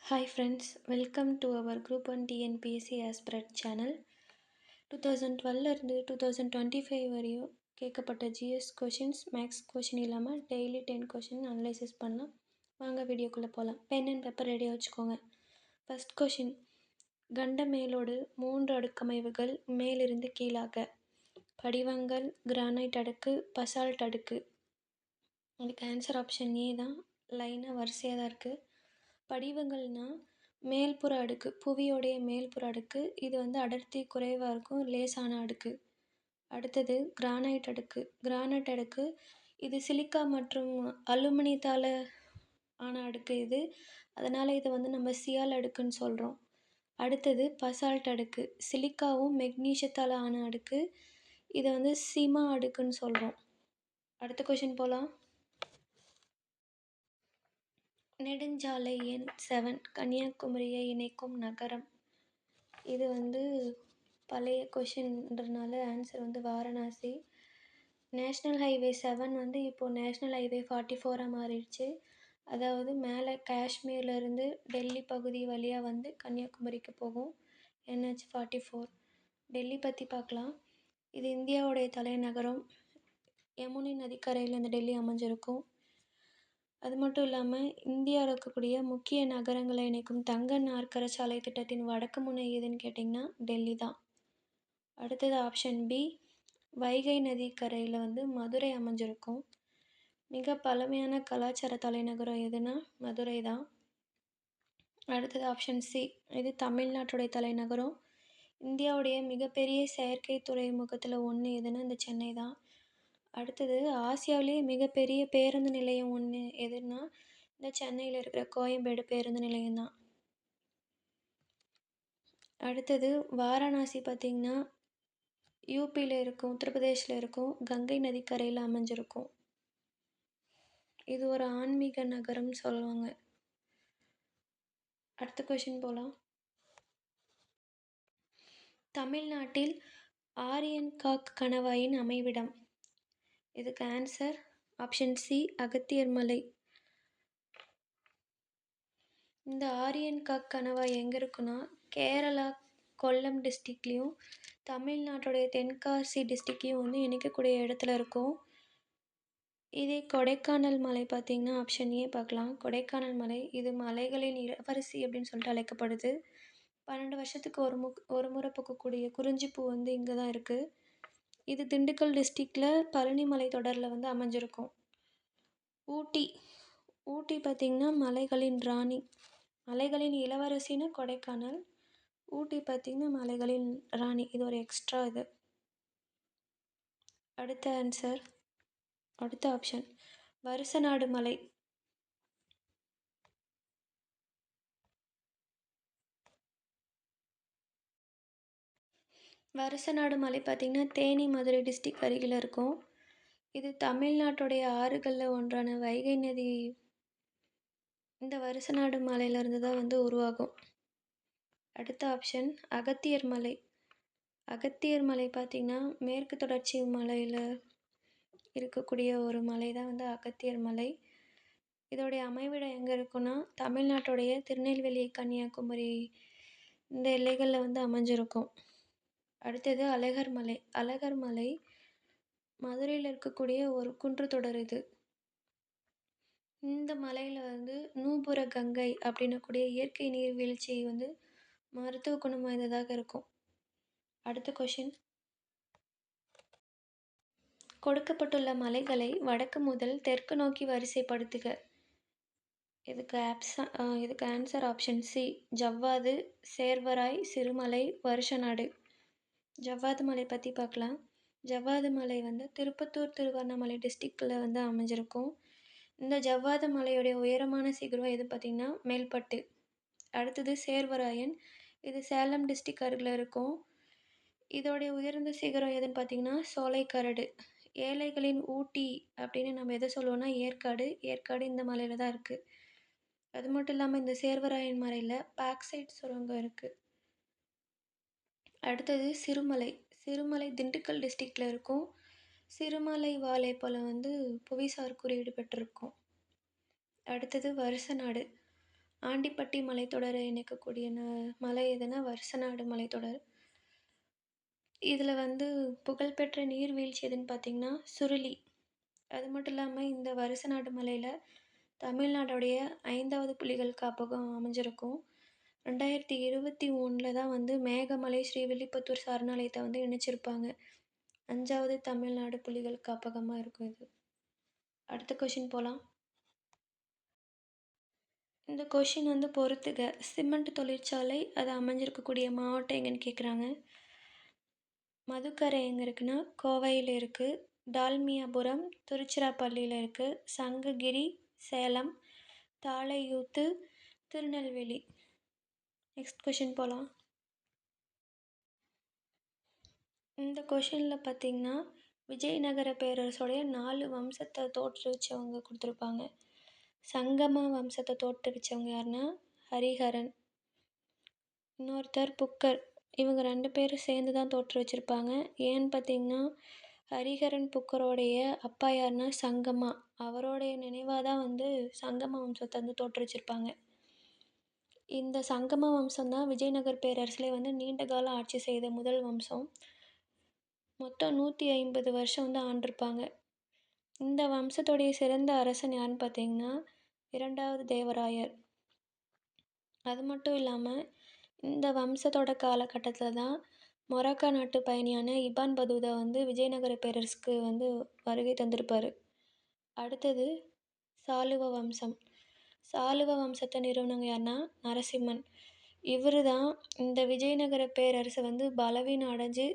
Hi friends, welcome to our Group 1 TNPSC Aspirant channel. 2012 இருந்து 2025 வரையும் கேட்கப்பட்ட ஜிஎஸ் கொஷின்ஸ் மேக்ஸ் கொஷின் இல்லாமல் daily 10 question analysis பண்ணலாம். வாங்க வீடியோக்குள்ளே போகலாம். பென் அண்ட் பேப்பர் ரெடியாக வச்சுக்கோங்க. ஃபர்ஸ்ட் கொஷின், கண்ட மேலோடு 3 அடுக்கமைவுகள் மேலிருந்து கீழாக. படிவங்கள், கிரானைட் அடுக்கு, பசால்ட் அடுக்கு. அதுக்கு ஆன்சர் ஆப்ஷன் ஏ தான். லைனாக வரிசையாக தான் இருக்குது. படிவங்கள்னால் மேல்புற அடுக்கு, புவியோடைய மேல்புற அடுக்கு. இது வந்து அடர்த்தி குறைவாக இருக்கும், லேசான அடுக்கு. அடுத்தது கிரானைட் அடுக்கு. கிரானைட் அடுக்கு இது சிலிக்கா மற்றும் அலுமினியத்தால் ஆன அடுக்கு இது. அதனால் இதை வந்து நம்ம சியால் அடுக்குன்னு சொல்கிறோம். அடுத்தது பசால்ட் அடுக்கு. சிலிக்காவும் மெக்னீஷியத்தால் ஆன அடுக்கு. இதை வந்து சிமா அடுக்குன்னு சொல்கிறோம். அடுத்த கொஷின் போகலாம். நெடுஞ்சாலை எண் 7 கன்னியாகுமரியை இணைக்கும் நகரம். இது வந்து பழைய கொஷின்றனால ஆன்சர் வந்து வாரணாசி. நேஷ்னல் ஹைவே 7 வந்து இப்போது நேஷ்னல் ஹைவே 44 மாறிடுச்சு. அதாவது மேலே காஷ்மீர்லேருந்து டெல்லி பகுதி வழியாக வந்து கன்னியாகுமரிக்கு போகும். NH 44. டெல்லி பற்றி பார்க்கலாம். இது இந்தியாவுடைய தலைநகரம். யமுனை நதிக்கரையில் இந்த டெல்லி அமைஞ்சிருக்கும். அது மட்டும் இல்லாமல் இந்தியாவில் இருக்கக்கூடிய முக்கிய நகரங்களை இணைக்கும் தங்க நாற்கர சாலை திட்டத்தின் வடக்கு முனை எதுன்னு கேட்டிங்கன்னா டெல்லி தான். அடுத்தது ஆப்ஷன் பி, வைகை நதி கரையில் வந்து மதுரை அமைஞ்சிருக்கும். மிக பழமையான கலாச்சார தலைநகரம் எதுனா மதுரை தான். அடுத்தது ஆப்ஷன் சி, இது தமிழ்நாட்டுடைய தலைநகரம். இந்தியாவுடைய மிகப்பெரிய செயற்கை துறைமுகத்தில் ஒன்று எதுனா இந்த சென்னை தான். அடுத்தது ஆசியாவிலேயே மிகப்பெரிய பேருந்து நிலையம் ஒன்று எதுனா இந்த சென்னையில் இருக்கிற கோயம்பேடு பேருந்து நிலையம் தான். அடுத்தது வாரணாசி பார்த்திங்கன்னா யூபியில் இருக்கும், உத்தரப்பிரதேசில் இருக்கும், கங்கை நதிக்கரையில் அமைஞ்சிருக்கும். இது ஒரு ஆன்மீக நகரம்னு சொல்லுவாங்க. அடுத்த கொஷின் போகலாம். தமிழ்நாட்டில் ஆரியன்காக் கணவாயின் அமைவிடம். இதுக்கு ஆன்சர் ஆப்ஷன் சி, அகத்தியர் மலை. இந்த ஆரியன்காக் கணவாய் எங்கே இருக்குன்னா கேரளா கொல்லம் டிஸ்ட்ரிக்ட்லேயும் தமிழ்நாட்டுடைய தென்காசி டிஸ்ட்ரிக்டையும் வந்து இணைக்கக்கூடிய இடத்துல இருக்கும். இதே கொடைக்கானல் மலை பார்த்திங்கன்னா ஆப்ஷன் ஏ பார்க்கலாம். கொடைக்கானல் மலை இது மலைகளின் இளவரசி அப்படின்னு சொல்லிட்டு அழைக்கப்படுது. 12 வருஷத்துக்கு ஒரு முறை பூக்கக்கூடிய குறிஞ்சிப்பூ வந்து இங்கே தான் இருக்குது. இது திண்டுக்கல் டிஸ்ட்ரிக்டில் பழனி மலை தொடரில் வந்து அமைஞ்சிருக்கும். ஊட்டி பார்த்திங்கன்னா மலைகளின் ராணி. மலைகளின் இளவரசின்னு கொடைக்கானல். ஊட்டி பார்த்திங்கன்னா மலைகளின் ராணி. இது ஒரு எக்ஸ்ட்ரா இது. அடுத்த ஆப்ஷன் வருசநாடு மலை. வருசநாடு மலை பார்த்திங்கன்னா தேனி மதுரை டிஸ்ட்ரிக் அருகில் இருக்கும். இது தமிழ்நாட்டுடைய ஆறுகளில் ஒன்றான வைகை நதி இந்த வருசநாடு மலையிலேருந்து தான் வந்து உருவாகும். அடுத்த ஆப்ஷன் அகத்தியர் மலை. அகத்தியர் மலை பார்த்திங்கன்னா மேற்கு தொடர்ச்சி மலையில் இருக்கக்கூடிய ஒரு மலை தான் வந்து அகத்தியர் மலை. இதோடைய அமைவிடம் எங்கே இருக்குன்னா தமிழ்நாட்டுடைய திருநெல்வேலி, கன்னியாகுமரி இந்த எல்லைகளில் வந்து அமைஞ்சிருக்கும். அடுத்தது அழகர் மலை. அழகர் மலை மதுரையில் இருக்கக்கூடிய ஒரு குன்று தொடர் இது. இந்த மலையில் வந்து நூபுர கங்கை அப்படின்னக்கூடிய இயற்கை நீர்வீழ்ச்சி வந்து மருத்துவ குணம் வாய்ந்ததாக இருக்கும். அடுத்த கொஷின், கொடுக்கப்பட்டுள்ள மலைகளை வடக்கு முதல் தெற்கு நோக்கி வரிசைப்படுத்துக. இதுக்கு ஆன்சர் ஆப்ஷன் சி, ஜவ்வாது, சேர்வராய், சிறுமலை, வருஷநாடு. ஜவ்வாது மலை பற்றி பார்க்கலாம். ஜவ்வாது மலை வந்து திருப்பத்தூர் திருவண்ணாமலை டிஸ்ட்ரிக்டில் வந்து அமைஞ்சிருக்கும். இந்த ஜவ்வாது மலையுடைய உயரமான சிகரம் எது பார்த்திங்கன்னா மேல்பட்டு. அடுத்தது சேர்வராயன். இது சேலம் டிஸ்ட்ரிக் அருகில் இருக்கும். இதோடைய உயர்ந்த சிகரம் எதுன்னு பார்த்திங்கன்னா சோலைக்கரடு. ஏழைகளின் ஊட்டி அப்படின்னு நம்ம எதை சொல்லுவோம்னா ஏற்காடு இந்த மலையில் தான் இருக்குது. அது மட்டும் இல்லாமல் இந்த சேர்வராயன் மலையில் பாக்சைட் சுரங்கம் இருக்குது. அடுத்தது சிறுமலை திண்டுக்கல் டிஸ்ட்ரிக்டில் இருக்கும். சிறுமலை வாழைப்பழம் வந்து புவிசார் குறியீடு பெற்றிருக்கும். அடுத்தது வருசநாடு. ஆண்டிப்பட்டி மலைத்தொடரை இணைக்கக்கூடிய மலை எதுனா வருசநாடு மலைத்தொடர். இதில் வந்து புகழ்பெற்ற நீர்வீழ்ச்சி எதுன்னு பார்த்தீங்கன்னா சுருளி. அது மட்டும் இல்லாமல் இந்த வருசநாடு மலையில் தமிழ்நாடுடைய 5வது புலிகள் காப்பகம் அமைஞ்சிருக்கும். 2023 தான் வந்து மேகமலை ஸ்ரீவில்லிபுத்தூர் சரணாலயத்தை வந்து இணைச்சிருப்பாங்க. 5வது தமிழ்நாடு புலிகள் காப்பகமாக இருக்கும் இது. அடுத்த கொஷின் போகலாம். இந்த கொஷின் வந்து பொறுத்துக. சிமெண்ட் தொழிற்சாலை அது அமைஞ்சிருக்கக்கூடிய மாவட்டம் எங்கன்னு கேட்குறாங்க. மதுக்கரை எங்கே இருக்குன்னா கோவையில் இருக்குது. டால்மியாபுரம் திருச்சிராப்பள்ளியில் இருக்குது. சங்ககிரி சேலம். தாளையூத்து திருநெல்வேலி. நெக்ஸ்ட் கொஷின் போகலாம். இந்த கொஷினில் பார்த்தீங்கன்னா விஜயநகர பேரரசோடைய 4 வம்சத்தை தோற்றுவிச்சவங்க கொடுத்துருப்பாங்க. சங்கம வம்சத்தை தோற்றுவிச்சவங்க யாருன்னா ஹரிஹரன், இன்னொருத்தர் புக்கர். இவங்க 2 பேரும் சேர்ந்து தான் தோற்றுவிச்சிருப்பாங்க. ஏன்னு பார்த்தீங்கன்னா ஹரிஹரன் புக்கரோடைய அப்பா யாருன்னா சங்கமா. அவரோடைய நினைவாக தான் வந்து சங்கம வம்சத்தை வந்து தோற்றுவிச்சிருப்பாங்க. இந்த சங்கம வம்சம் தான் விஜயநகர் பேரரசில் வந்து நீண்ட காலம் ஆட்சி செய்த முதல் வம்சம். மொத்தம் 150 வருஷம் வந்து ஆண்டிருப்பாங்க. இந்த வம்சத்துடைய சிறந்த அரசன் யாருன்னு பார்த்தீங்கன்னா 2வது தேவராயர். அது மட்டும் இல்லாமல் இந்த வம்சத்தோட காலகட்டத்தில் தான் மொராக்கா நாட்டு பயணியான இபான் பதூதா வந்து விஜயநகர பேரரசுக்கு வந்து வருகை தந்திருப்பார். அடுத்தது சாளுவ வம்சம். சாளுவ வம்சத்தை நிறுவனங்க யாருன்னா நரசிம்மன். இவர் தான் இந்த விஜயநகர பேரரசை வந்து பலவீனம் அடைஞ்சு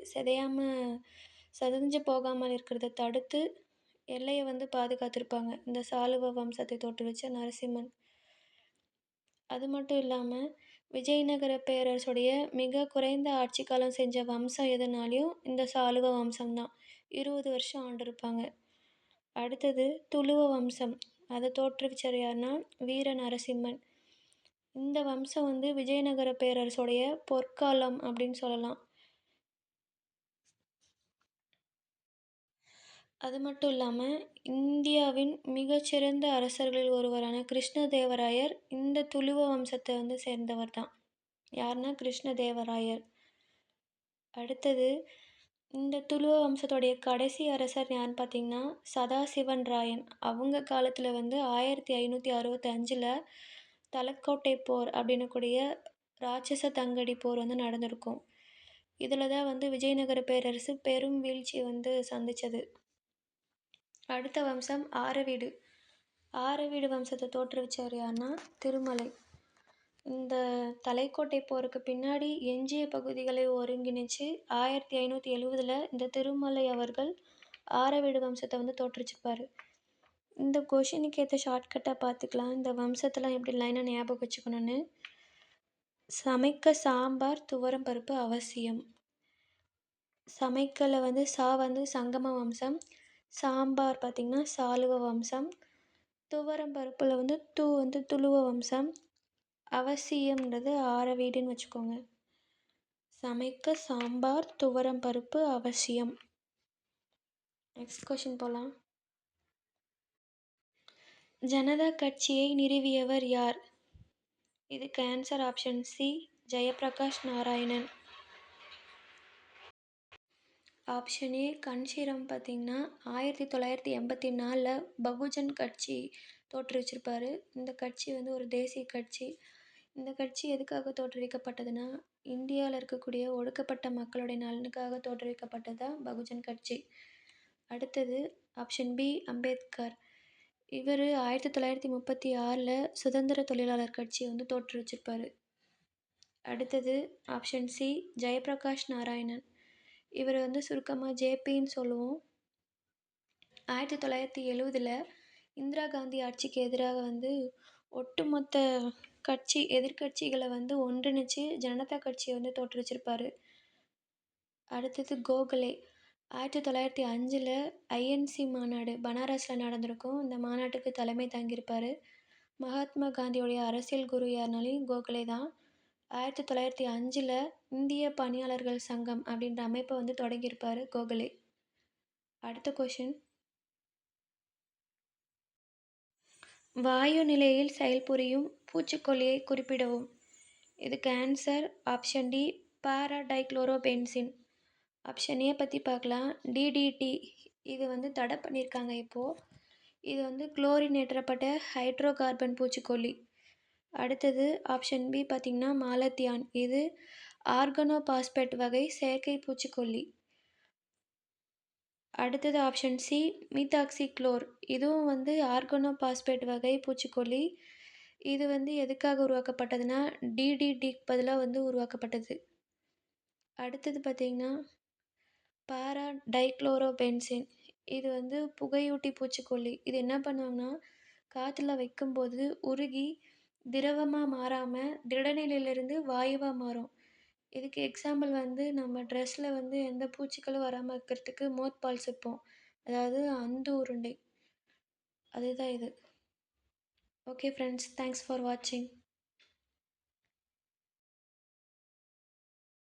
சிதைஞ்சு போகாமல் இருக்கிறத தடுத்து எல்லையை வந்து பாதுகாத்திருப்பாங்க இந்த சாளுவ வம்சத்தை தோற்றுவிச்ச நரசிம்மன். அது மட்டும் இல்லாமல் விஜயநகர பேரரசுடைய மிக குறைந்த ஆட்சி காலம் செஞ்ச வம்சம் எதுனாலையும் இந்த சாளுவ வம்சம்தான். 20 வருஷம் ஆண்டிருப்பாங்க. அடுத்தது துளுவ வம்சம். அதை தோற்றுவிச்சவர் யாருன்னா வீர நரசிம்மன். இந்த வம்சம் வந்து விஜயநகர பேரரசுடைய பொற்காலம் அப்படின்னு சொல்லலாம். அது மட்டும் இல்லாமல் இந்தியாவின் மிகச்சிறந்த அரசர்களில் ஒருவரான கிருஷ்ணதேவராயர் இந்த துளுவ வம்சத்தை வந்து சேர்ந்தவர் தான். யாருன்னா கிருஷ்ணதேவராயர். அடுத்தது இந்த துளுவ வம்சத்துடைய கடைசி அரசர் யாருன்னு பார்த்தீங்கன்னா சதாசிவன் ராயன். அவங்க காலத்தில் வந்து 1565 தலக்கோட்டை போர் அப்படின்னக்கூடிய ராட்சச தங்கடி போர் வந்து நடந்திருக்கும். இதில் தான் வந்து விஜயநகர பேரரசு பெரும் வீழ்ச்சி வந்து சந்தித்தது. அடுத்த வம்சம் ஆரவீடு. ஆரவீடு வம்சத்தை தோற்றுவிச்சவர் யாருன்னா திருமலை. இந்த தலைக்கோட்டை போருக்கு பின்னாடி எஞ்சிய பகுதிகளை ஒருங்கிணைச்சு 1570 இந்த திருமலை அவர்கள் ஆரவீடு வம்சத்தை வந்து தோற்றுவிச்சிருப்பார். இந்த கொஷினுக்கு ஏற்ற ஷார்ட்கட்டாக பார்த்துக்கலாம். இந்த வம்சத்தெல்லாம் எப்படி லைனாக ஞாபகம் வச்சுக்கணுன்னு. சமைக்க சாம்பார் துவரம் பருப்பு அவசியம். சமைக்கல வந்து வந்து சங்கம வம்சம். சாம்பார் பார்த்திங்கன்னா சாளுவ வம்சம். துவரம் பருப்பில் வந்து வந்து துளுவ வம்சம். அவசியம்ன்றது ஆரவீடுன்னு வச்சுக்கோங்க. சமைக்க சாம்பார் துவரம் பருப்பு அவசியம். நெக்ஸ்ட் கொஷின் போகலாம். ஜனதா கட்சியை நிறுவியவர் யார்? இதுக்கு answer option C Jayaprakash Narayanan. Option A Kanshiram பார்த்திங்கன்னா 1984 பகுஜன் கட்சி தோற்றுவிச்சிருப்பார். இந்த கட்சி வந்து ஒரு தேசிய கட்சி. இந்த கட்சி எதுக்காக தோற்றுவிக்கப்பட்டதுன்னா இந்தியாவில் இருக்கக்கூடிய ஒடுக்கப்பட்ட மக்களுடைய நலனுக்காக தோற்றுவிக்கப்பட்டது தான் பகுஜன் கட்சி. அடுத்தது ஆப்ஷன் பி அம்பேத்கர். இவர் 1936 சுதந்திர தொழிலாளர் கட்சியை வந்து தோற்றுவிச்சிருப்பார். அடுத்தது ஆப்ஷன் சி ஜெயப்பிரகாஷ் நாராயணன். இவர் வந்து சுருக்கமாக ஜேபின்னு சொல்லுவோம். 1970 இந்திரா காந்தி ஆட்சிக்கு எதிராக வந்து ஒட்டுமொத்த எதிர்கட்சிகளை வந்து ஒன்றிணைச்சு ஜனதா கட்சியை வந்து தோற்றுவிச்சிருப்பார். அடுத்தது கோகலே. 1905 ஐஎன்சி மாநாடு பனாரஸில் நடந்திருக்கும். இந்த மாநாட்டுக்கு தலைமை தாங்கியிருப்பார். மகாத்மா காந்தியோடைய அரசியல் குரு யாருனாலையும் கோகலே தான். 1905 இந்திய பணியாளர்கள் சங்கம் அப்படின்ற அமைப்பை வந்து தொடங்கியிருப்பார் கோகலே. அடுத்த கொஷின். வாயு நிலையில் செயல்புரியும் பூச்சிக்கொல்லியை குறிப்பிடவும். இதுக்கு answer option D paradichlorobenzene. Option A பற்றி பார்க்கலாம். டிடிடி இது வந்து தடை பண்ணியிருக்காங்க இப்போது. இது வந்து குளோரினேற்றப்பட்ட ஹைட்ரோ கார்பன் பூச்சிக்கொல்லி. அடுத்தது ஆப்ஷன் பி பார்த்திங்கன்னா மாலத்தியான். இது ஆர்கனோபாஸ்பேட் வகை செயற்கை பூச்சிக்கொல்லி. அடுத்தது ஆப்ஷன் சி மீத்தாக்சிக்ளோர். இதுவும் வந்து ஆர்கனோபாஸ்பேட் வகை பூச்சிக்கொல்லி. இது வந்து எதுக்காக உருவாக்கப்பட்டதுன்னா டிடிடிக்கு பதிலாக வந்து உருவாக்கப்பட்டது. அடுத்தது பார்த்திங்கன்னா பாராடைக்ளோரோபென்சின். இது வந்து புகையூட்டி பூச்சிக்கொல்லி. இது என்ன பண்ணுவாங்கன்னா காற்றுல வைக்கும்போது உருகி திரவமாக மாறாமல் திடநிலையிலிருந்து வாயுவாக மாறும். இதுக்கு எக்ஸாம்பிள் வந்து நம்ம ட்ரெஸ்ஸில் வந்து எந்த பூச்சிகளும் வராமல் இருக்கிறதுக்கு மோத்பால்ஸ் வைப்போம். அதாவது அந்து உருண்டை. அதுதான் இது. ஓகே ஃப்ரெண்ட்ஸ், தேங்க்ஸ் ஃபார் வாட்சிங்.